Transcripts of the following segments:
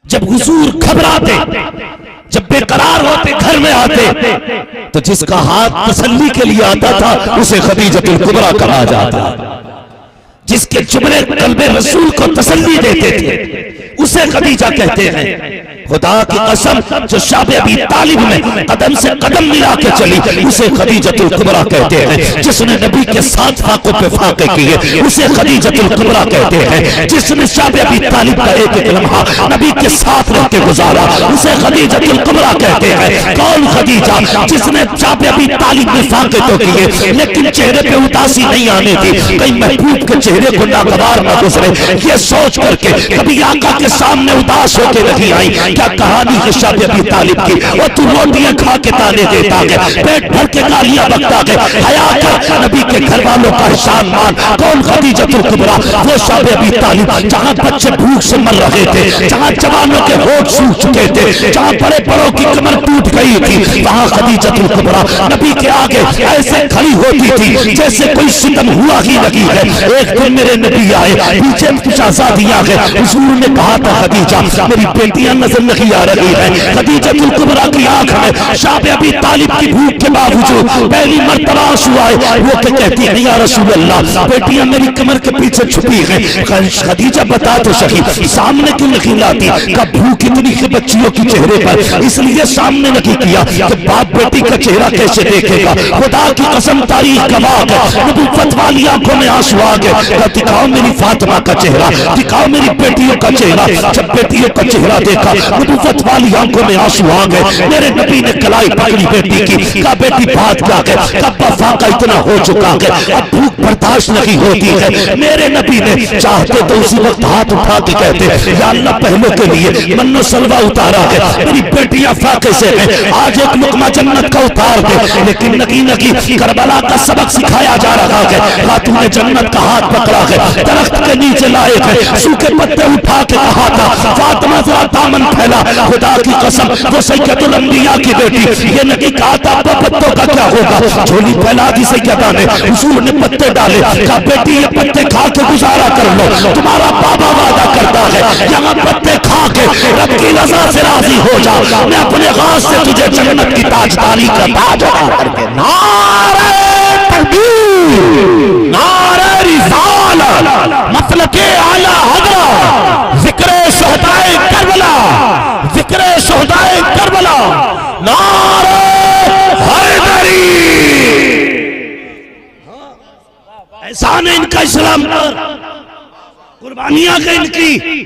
جب حضور گھبراتے، جب بے قرار ہوتے گھر میں آتے تو جس کا ہاتھ تسلی کے لیے آتا تھا اسے خدیجۃ الکبریٰ کہا جاتا، جس کے جملے قلب رسول کو تسلی دیتے تھے اسے خدیجہ کہتے ہیں۔ خدا کی قسم جو شاب ابی طالب میں قدم سے قدم ملا کے چلی اسے خدیجۃ الکبریٰ کہتے ہیں۔ جس نے نبی کے ساتھ فاقوں پہ فاقے کیے اسے خدیجۃ الکبریٰ کہتے ہیں۔ جس نے شاب ابی طالب کا ایک ایک لمحہ نبی کے ساتھ رہ کے گزارا اسے خدیجۃ الکبریٰ کہتے ہیں۔ کون خدیجہ؟ جس نے شاب ابی طالب میں فاقے تو کیے لیکن چہرے پہ اداسی نہیں آنے دی، کہیں محبوب کے چہرے کو ناگوار نہ گزرے، یہ سوچ کر کے کبھی آقا کے سامنے اداس ہو کے نہیں آئی۔ کیا کہانی ہے شاب ابی طالب کی؟ وہ تو روٹیاں کھا کے تانے دیتا گیا، پیٹ بھر کے گالیاں بکتا گیا، حیا کر نبی کے گھر والوں کا احسان مان۔ کون خدیجۃ الکبریٰ؟ وہ شاب ابی طالب جہاں بچے بھوک سے مر رہے تھے، جہاں جوانوں کے ہونٹ سوکھ چکے تھے، جہاں بڑے بڑوں کی کمر ٹوٹ گئی تھی، وہاں خدیجۃ الکبریٰ نبی کے آگے ایسے کھڑی ہوتی تھی جیسے کوئی ستم ہوا ہی لگی ہے۔ ایک دن میرے نبی آئے، پیچھے کچھ آزادی آ گئے، حضور نے کہا تھا خدیجہ میری بیٹیاں نظر نہیں آ رہی ہیں۔ خدیجۃ الکبریٰ کی آنکھ میں شاب ابی طالب کی بھوک کے باوجود پہلی مرتبہ آنسو آئے، وہ کہتی ہے یا رسول اللہ بیٹیاں میری کمر کے پیچھے چھپی ہیں۔ خدیجہ بتا تو صحیح سامنے کیوں نہیں لاتی؟ کہ بھوک اتنی ہے بچیوں کی چہرے پر اس لیے سامنے نہیں کیا کہ باپ بیٹی کا چہرہ کیسے دیکھے گا۔ خدا کی قسم تاریخ گواہ ہے، نبوت والی آنکھوں میں آنسو آ گئے، دکھاؤ میری فاطمہ کا چہرہ، دکھاؤ میری بیٹیوں کا چہرہ۔ جب بیٹیوں کا چہرہ دیکھا نبوت والی آنکھوں میں آنسو آ گئے۔ میرے نبی نے کلائی پکڑی بیٹی کی، کہا بیٹی بات کیا ہے؟ کب فاقہ اتنا ہو چکا ہے اب بھوک برداشت نہیں ہوتی ہے۔ میرے نبی نے چاہتے تو اسی وقت ہاتھ اٹھا کے کہتے یا اللہ پہلوں کے لیے من و سلوہ اتارا ہے، میری بیٹیاں فاقے سے ہیں، آج ایک لقمہ جنت کا اتار دے۔ لیکن نکی کربلا کا سبق سکھایا جا رہا ہے، خاتون جنت کا ہاتھ پکڑا ہے، درخت کے نیچے لائے گئے، سوکھے پتے اٹھا کے کہا تھا فاطمہ ذرا دامن پھیلا۔ خدا کی قسم وہ سید الانبیاء کی بیٹی، یہ نہیں کہا تھا پتوں کا کیا ہوگا، جھولی پھیلا دی سیدہ نے، حضور نے پتے ڈالے، کہا بیٹی یہ پتے کھا کے گزارا کر لو، تمہارا بابا وعدہ کرتا ہے یہاں پتے کھا کے رب کی رضا سے راضی ہو جا، میں اپنے غاز سے تجھے جنت کی تاجداری کا تاج عطا کر کے۔ نعرہ تکبیر، نعرہ رسالت، مسلک اعلی حضرت، ذکر شہدائے کربلا، ذکر شہدائے کربلا، نعرہ حیدری۔ احسان ہے ان کا اسلام پر، قربانیاں گئے ان کی،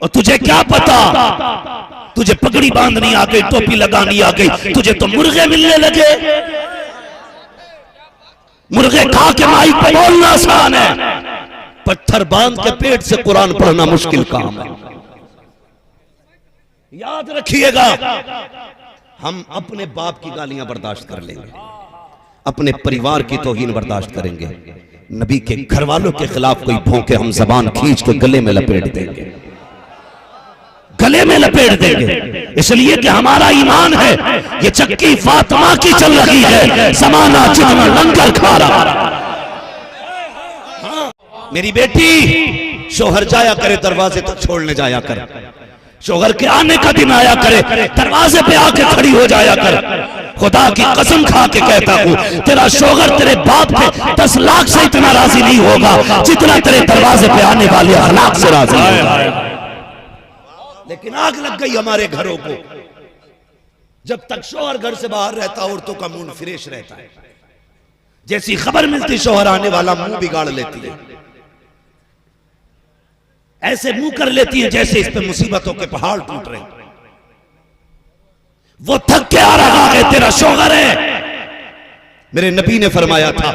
اور تجھے کیا پتا؟ تجھے پگڑی باندھنی آ گئی، ٹوپی لگانی آ گئی، تجھے تو مرغے ملنے لگے۔ مرغے کھا کے مائی پہ بولنا آسان ہے، پتھر باندھ کے پیٹ سے قرآن پڑھنا مشکل کام ہے۔ یاد رکھیے گا ہم اپنے باپ کی گالیاں برداشت کر لیں گے، اپنے پریوار کی توہین برداشت کریں گے، نبی کے گھر والوں کے خلاف کوئی بھونکے ہم زبان کھینچ کے گلے میں لپیٹ دیں گے، گلے میں لپیٹ دیں گے، اس لیے کہ ہمارا ایمان ہے یہ چکی فاطمہ کی چل رہی ہے، زمانہ جتنا لنگر کھا رہا۔ میری بیٹی شوہر جایا کرے دروازے تک چھوڑنے جایا کر، شوہر کے آنے کا دن آیا کرے دروازے پہ آ کے کھڑی ہو جایا کر۔ خدا کی قسم کھا کے کہتا ہوں تیرا شوہر تیرے باپ پہ 10 لاکھ سے اتنا راضی نہیں ہوگا جتنا تیرے دروازے پہ آنے والے اخلاق سے راضی ہوگا۔ لیکن آگ لگ گئی ہمارے گھروں کو، جب تک شوہر گھر سے باہر رہتا عورتوں کا منہ فریش رہتا ہے، جیسی خبر ملتی شوہر آنے والا منہ بگاڑ لیتی ہے، ایسے منہ کر لیتی ہے جیسے اس پہ مصیبتوں کے پہاڑ ٹوٹ رہے ہیں۔ وہ تھک کے آ رہا ہے، تیرا شوہر ہے۔ میرے نبی نے فرمایا تھا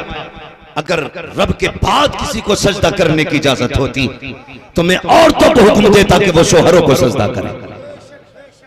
اگر رب کے بعد کسی کو سجدہ کرنے کی اجازت ہوتی تو میں عورتوں کو حکم دیتا کہ وہ شوہروں کو سجدہ کریں۔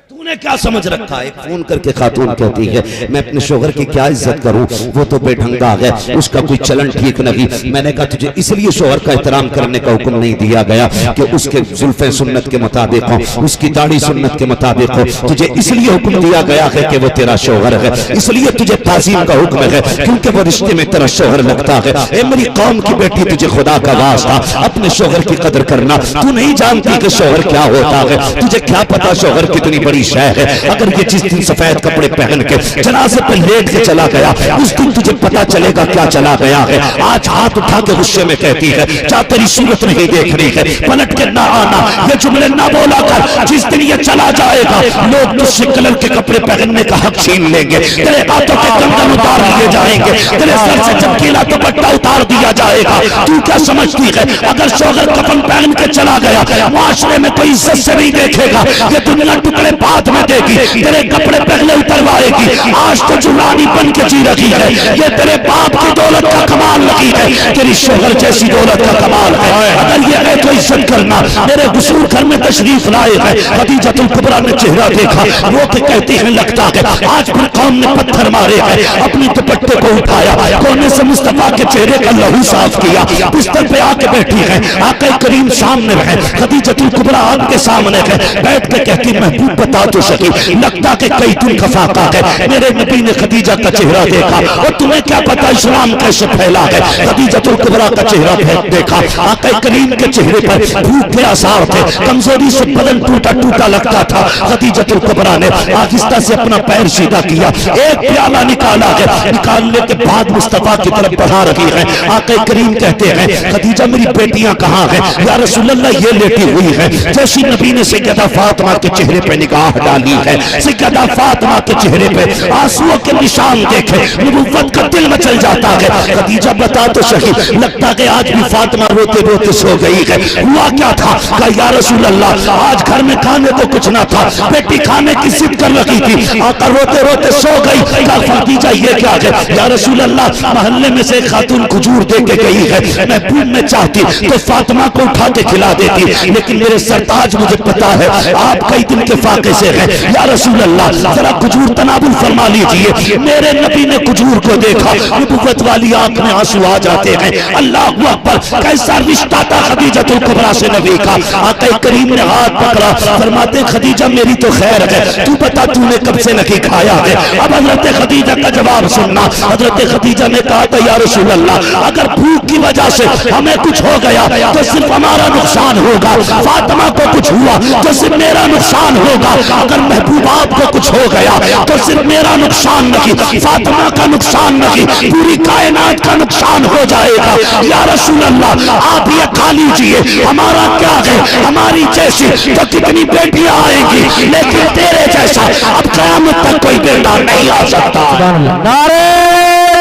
تو نے کیا سمجھ رکھا ہے؟ فون کر کے خاتون کہتی ہے میں اپنے شوہر کی کیا عزت کروں، وہ تو بے ڈھنگا ہے، اس کا کوئی چلن ٹھیک نہیں۔ میں نے کہا تجھے اس لیے شوہر کا احترام کرنے کا حکم نہیں دیا گیا کہ اس کے زلفیں سنت کے مطابق ہوں، اس کی داڑھی سنت کے مطابق ہو، تجھے اس لیے حکم دیا گیا ہے کہ وہ تیرا شوہر ہے، اس لیے تجھے تعظیم کا حکم ہے کیونکہ وہ رشتے میں تیرا شوہر لگتا ہے۔ اے میری قوم کی بیٹی، تجھے خدا کا واسطہ اپنے شوہر کی قدر کرنا۔ تو نہیں جانتی کہ شوہر کیا ہوتا ہے، تجھے کیا پتا شوہر کتنی بڑی شے ہے۔ اگر یہ جس دن سفید کپڑے پہن کے جنازے پہ لیٹ کے چلا گیا، اس دن تجھے پتا چلے گا کیا چلا گیا ہے۔ آج ہاتھ اٹھا کے غصے میں کہتی ہے کیا تیری صورت نہیں دیکھ رہی ہے، پلٹ کے نہ آنا، یہ جملے نہ بولا کر، جس دن یہ چلا جائے گا لوگ تجھ سے کلر کے کپڑے پہننے کا حق چھین لیں گے، تیرے ہاتھوں کے کنگن اتار لیے جائیں گے، تیرے سر سے چمکیلا دوپٹہ اتار دیا جائے گا۔ تو کیا سمجھتی ہے اگر شوہر کفن پہن کے چلا گیا معاشرے میں کوئی عزت سے نہیں دیکھے گا، یہ دنیا ٹکڑے بعد میں دے گی، تیرے کپڑے پہلے اتروائے گی۔ آج تو جو رانی بن کے جی رہی ہے یہ تیرے باپ کی دولت کا کمال نہیں ہے، تیری شوہر جیسی دولت کا کمال ہے۔ اگر یہ ہے تو عزت کرنا۔ میرے غسول گھر میں تشریف لائے ہے، خدیجہ الکبریٰ نے چہرہ دیکھا، وہ کہ کہتی ہیں لگتا ہے آج پھر قوم نے پتھر مارے ہیں، اپنی دوپٹے کو اٹھایا، کونے سے مصطفیٰ کے چہرے کا لہو صاف کیا، بستر پہ آ کے بیٹھی ہے، آقا کریم سامنے ہے، خدیجہ الکبریٰ آپ کے سامنے ہے، بیٹھ کے کہتی محبوب بتا تو سکی، لگتا کہ کئی دن کا فاقہ ہے۔ میرے نبی نے خدیجہ کا چہرہ دیکھا، اور تمہیں کیا پتا اسلام کیسے پھیلا ہے۔ خدیجہ الکبریٰ کا چہرہ دیکھا، آقا کریم کے چہرے پر بھوک کے آثار تھے، کمزوری سے بدن ٹوٹا ٹوٹا لگتا تھا۔ خدیجہ الکبریٰ نے آہستہ سے اپنا پیر سیدھا کیا، ایک پیالہ نکالا ہے، نکالنے کے بعد مصطفیٰ کی طرف بڑھا رہی ہے۔ آقا کریم کہتے ہیں خدیجہ میری بیٹیاں کہاں ہیں؟ یا رسول اللہ یہ لیٹی ہوئی ہے۔ جیسی نبی نے سیدہ فاطمہ کے چہرے پہ نگاہ ڈالی ہے، سیدہ فاطمہ کے چہرے پہ آنسوؤں کے نشان دیکھے نبوت کا دل مچل جاتا ہے۔ خدیجہ بتا تو صحیح، لگتا کہ آج بھی فاطمہ روتے روتے سو گئی ہے، ہوا کیا تھا؟ کہا یا رسول اللہ آج گھر میں کھانے کو کچھ نہ تھا، بیٹی کھانے کی ضد کر رہی تھی، آقا روتے روتے سو گئی۔ کہا خدیجہ یہ کیا ہے؟ یا رسول اللہ محلے میں سے خاتون کھجور دے کے گئی ہے، محبوب میں چاہتی تو فاطمہ کو اٹھا کے کھلا دیتی، لیکن میرے سرتاج مجھے پتا ہے آپ کئی دن کے فاقے سے ہیں، یا رسول اللہ ذرا کھجور تناول فرما لیجئے۔ میرے نبی نے کھجور کو دیکھا، نبوت والی آنکھ میں آنسو آ جاتے ہیں۔ اللہ اکبر، کیسا رشتہ تھا خدیجہ الکبریٰ سے نبی کا۔ آقا کریم نے ہاتھ پکڑا، فرماتے خدیجہ میری تو خیر ہے، تو بتا تو نے کب سے نہیں کھایا ہے؟ اب حضرت خدیجہ کا جواب سننا۔ حضرت خدیجہ نے کہا تھا یا رسول اللہ اگر بھوک کی وجہ سے ہمیں کچھ ہو گیا تو صرف ہمارا نقصان ہوگا، فاطمہ کو کچھ ہوا تو صرف میرا نقصان ہوگا، اگر محبوب آپ کو کچھ ہو گیا تو صرف میرا نقصان نہیں، فاطمہ کا نقصان نہیں، پوری کائنات کا نقصان ہو جائے گا۔ یا رسول اللہ آپ یہ کھا لیجئے، ہمارا کیا ہے، ہماری جیسی تو کتنی بیٹیاں آئیں گی، لیکن تیرے جیسا اب قیامت تک کوئی بیٹا نہیں آ سکتا۔ نعرہ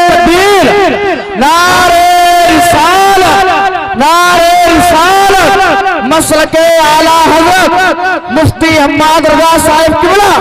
تکبیر، نعرہ رسالت، نعرہ رسالت، مسلک اعلیٰ حضرت مفتی حماد رضا صاحب قبلہ